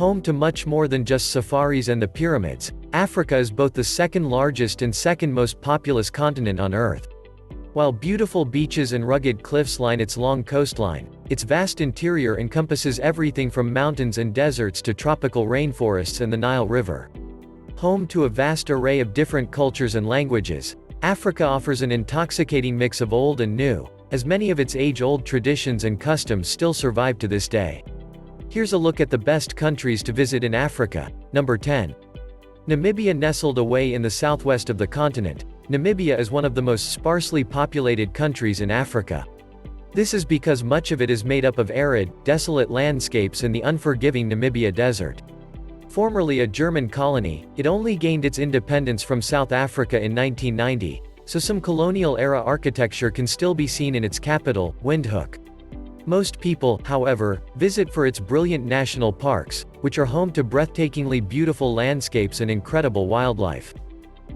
Home to much more than just safaris and the pyramids, Africa is both the second largest and second most populous continent on Earth. While beautiful beaches and rugged cliffs line its long coastline, its vast interior encompasses everything from mountains and deserts to tropical rainforests and the Nile River. Home to a vast array of different cultures and languages, Africa offers an intoxicating mix of old and new, as many of its age-old traditions and customs still survive to this day. Here's a look at the best countries to visit in Africa. Number 10. Namibia. Nestled away in the southwest of the continent, Namibia is one of the most sparsely populated countries in Africa. This is because much of it is made up of arid, desolate landscapes in the unforgiving Namibia desert. Formerly a German colony, it only gained its independence from South Africa in 1990, so some colonial-era architecture can still be seen in its capital, Windhoek. Most people, however, visit for its brilliant national parks, which are home to breathtakingly beautiful landscapes and incredible wildlife.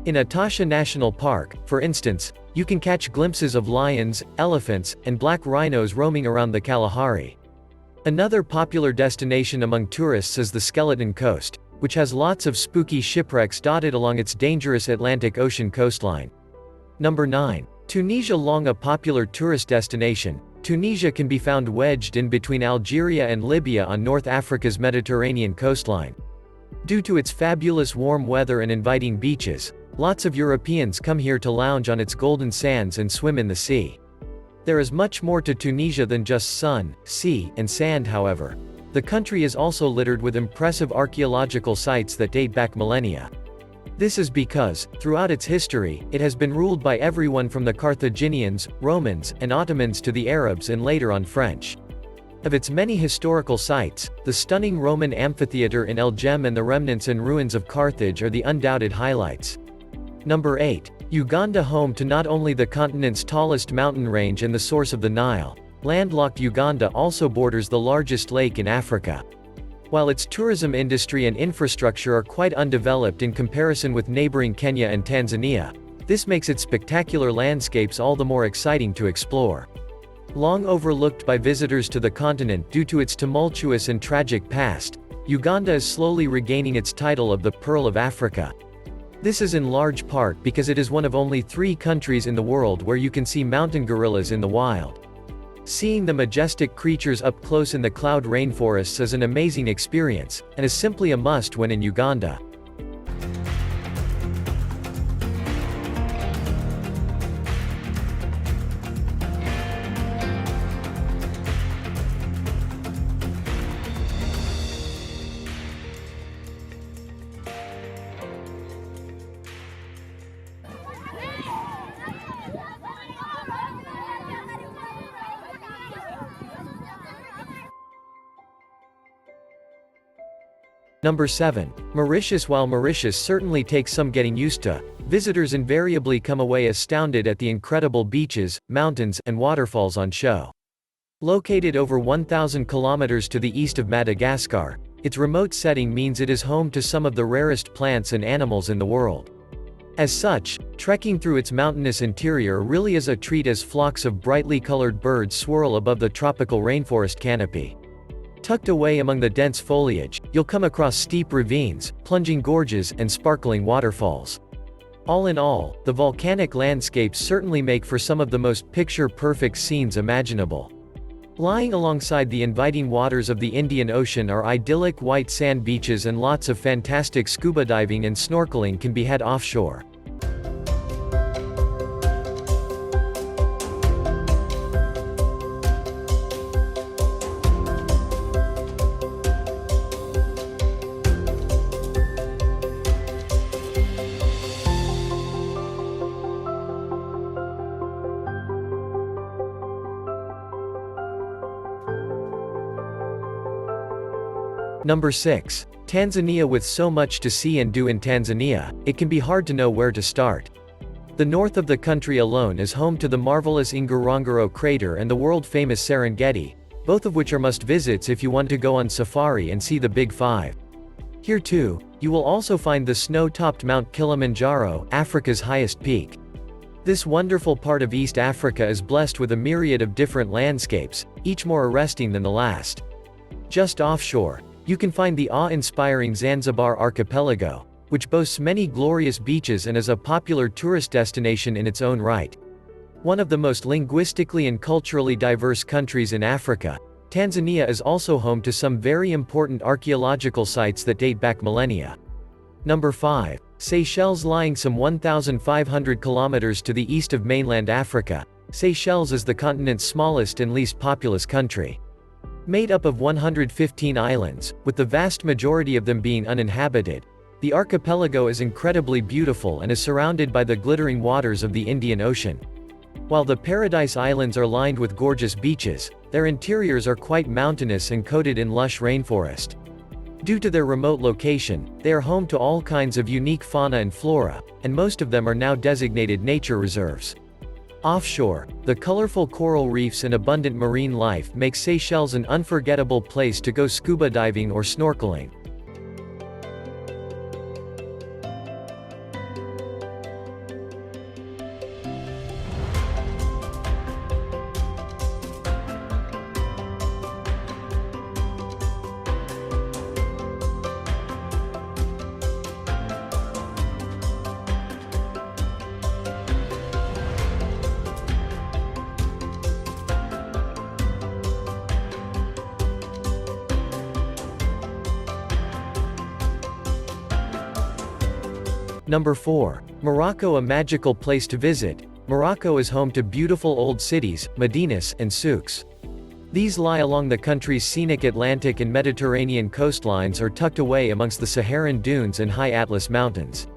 In Etosha National Park, for instance, you can catch glimpses of lions, elephants, and black rhinos roaming around the Kalahari. Another popular destination among tourists is the Skeleton Coast, which has lots of spooky shipwrecks dotted along its dangerous Atlantic Ocean coastline. Number 9. Tunisia. Long a popular tourist destination, Tunisia can be found wedged in between Algeria and Libya on North Africa's Mediterranean coastline. Due to its fabulous warm weather and inviting beaches, lots of Europeans come here to lounge on its golden sands and swim in the sea. There is much more to Tunisia than just sun, sea, and sand, however. The country is also littered with impressive archaeological sites that date back millennia. This is because, throughout its history, it has been ruled by everyone from the Carthaginians, Romans, and Ottomans to the Arabs and later on French. Of its many historical sites, the stunning Roman amphitheater in El Jem and the remnants and ruins of Carthage are the undoubted highlights. Number 8. Uganda. Home to not only the continent's tallest mountain range and the source of the Nile, landlocked Uganda also borders the largest lake in Africa. While its tourism industry and infrastructure are quite undeveloped in comparison with neighboring Kenya and Tanzania, this makes its spectacular landscapes all the more exciting to explore. Long overlooked by visitors to the continent due to its tumultuous and tragic past, Uganda is slowly regaining its title of the Pearl of Africa. This is in large part because it is one of only 3 countries in the world where you can see mountain gorillas in the wild. Seeing the majestic creatures up close in the cloud rainforests is an amazing experience, and is simply a must when in Uganda. Number 7. Mauritius. While Mauritius certainly takes some getting used to, visitors invariably come away astounded at the incredible beaches, mountains, and waterfalls on show. Located over 1,000 kilometers to the east of Madagascar, its remote setting means it is home to some of the rarest plants and animals in the world. As such, trekking through its mountainous interior really is a treat as flocks of brightly colored birds swirl above the tropical rainforest canopy. Tucked away among the dense foliage, you'll come across steep ravines, plunging gorges, and sparkling waterfalls. All in all, the volcanic landscapes certainly make for some of the most picture-perfect scenes imaginable. Lying alongside the inviting waters of the Indian Ocean are idyllic white sand beaches, and lots of fantastic scuba diving and snorkeling can be had offshore. Number 6. Tanzania. With so much to see and do in Tanzania, it can be hard to know where to start. The north of the country alone is home to the marvelous Ngorongoro crater and the world-famous Serengeti, both of which are must-visits if you want to go on safari and see the Big Five. Here too, you will also find the snow-topped Mount Kilimanjaro, Africa's highest peak. This wonderful part of East Africa is blessed with a myriad of different landscapes, each more arresting than the last. Just offshore, you can find the awe-inspiring Zanzibar archipelago, which boasts many glorious beaches and is a popular tourist destination in its own right. One of the most linguistically and culturally diverse countries in Africa, Tanzania is also home to some very important archaeological sites that date back millennia. Number 5. Seychelles. Lying some 1,500 kilometers to the east of mainland Africa, Seychelles is the continent's smallest and least populous country. Made up of 115 islands, with the vast majority of them being uninhabited, the archipelago is incredibly beautiful and is surrounded by the glittering waters of the Indian Ocean. While the Paradise Islands are lined with gorgeous beaches, their interiors are quite mountainous and coated in lush rainforest. Due to their remote location, they are home to all kinds of unique fauna and flora, and most of them are now designated nature reserves. Offshore, the colorful coral reefs and abundant marine life make Seychelles an unforgettable place to go scuba diving or snorkeling. Number 4. Morocco. A magical place to visit, Morocco is home to beautiful old cities, medinas, and souks. These lie along the country's scenic Atlantic and Mediterranean coastlines or tucked away amongst the Saharan dunes and high Atlas mountains.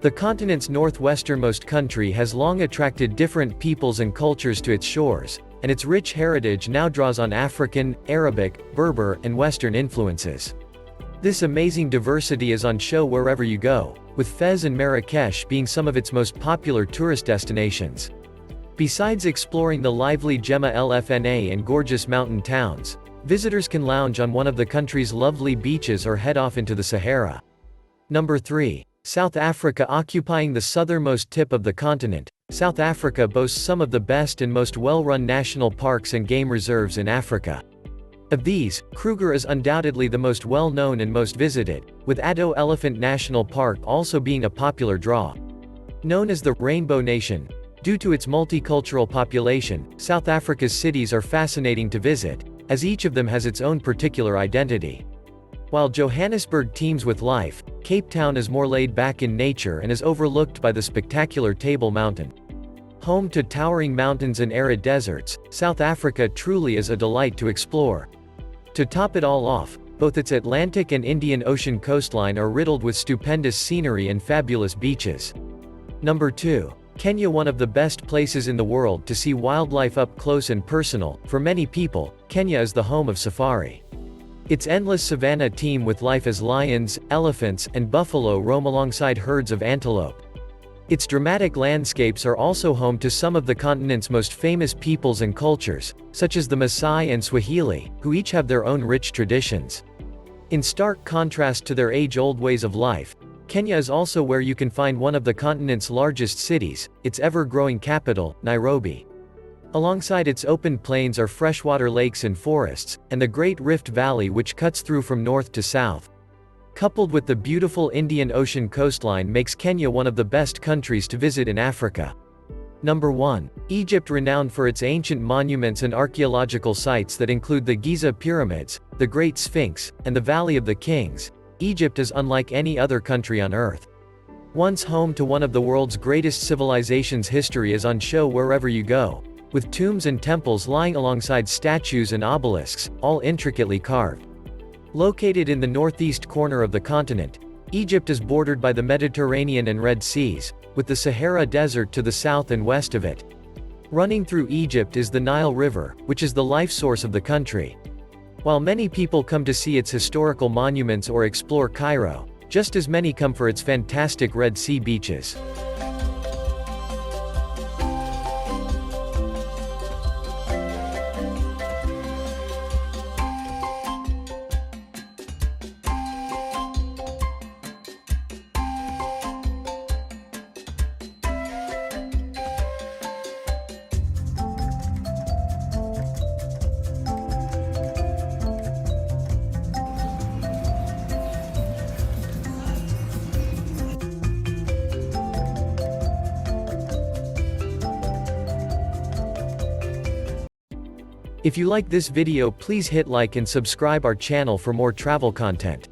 The continent's northwesternmost country has long attracted different peoples and cultures to its shores, and its rich heritage now draws on African, Arabic, Berber, and Western influences. This amazing diversity is on show wherever you go, with Fez and Marrakesh being some of its most popular tourist destinations. Besides exploring the lively Gemma Lfna and gorgeous mountain towns, visitors can lounge on one of the country's lovely beaches or head off into the Sahara. Number 3. South Africa. Occupying the southernmost tip of the continent, South Africa boasts some of the best and most well-run national parks and game reserves in Africa. Of these, Kruger is undoubtedly the most well-known and most visited, with Addo Elephant National Park also being a popular draw. Known as the Rainbow Nation, due to its multicultural population, South Africa's cities are fascinating to visit, as each of them has its own particular identity. While Johannesburg teems with life, Cape Town is more laid back in nature and is overlooked by the spectacular Table Mountain. Home to towering mountains and arid deserts, South Africa truly is a delight to explore. To top it all off, both its Atlantic and Indian Ocean coastline are riddled with stupendous scenery and fabulous beaches. Number 2. Kenya. One of the best places in the world to see wildlife up close and personal, for many people, Kenya is the home of safari. Its endless savanna teem with life as lions, elephants, and buffalo roam alongside herds of antelope. Its dramatic landscapes are also home to some of the continent's most famous peoples and cultures, such as the Maasai and Swahili, who each have their own rich traditions. In stark contrast to their age-old ways of life, Kenya is also where you can find one of the continent's largest cities, its ever-growing capital, Nairobi. Alongside its open plains are freshwater lakes and forests, and the Great Rift Valley which cuts through from north to south. Coupled with the beautiful Indian Ocean coastline makes Kenya one of the best countries to visit in Africa. Number 1. Egypt. Renowned for its ancient monuments and archaeological sites that include the Giza Pyramids, the Great Sphinx, and the Valley of the Kings, Egypt is unlike any other country on Earth. Once home to one of the world's greatest civilizations, history is on show wherever you go, with tombs and temples lying alongside statues and obelisks, all intricately carved. Located in the northeast corner of the continent, Egypt is bordered by the Mediterranean and Red Seas, with the Sahara Desert to the south and west of it. Running through Egypt is the Nile River, which is the life source of the country. While many people come to see its historical monuments or explore Cairo, just as many come for its fantastic Red Sea beaches. If you like this video, please hit like and subscribe our channel for more travel content.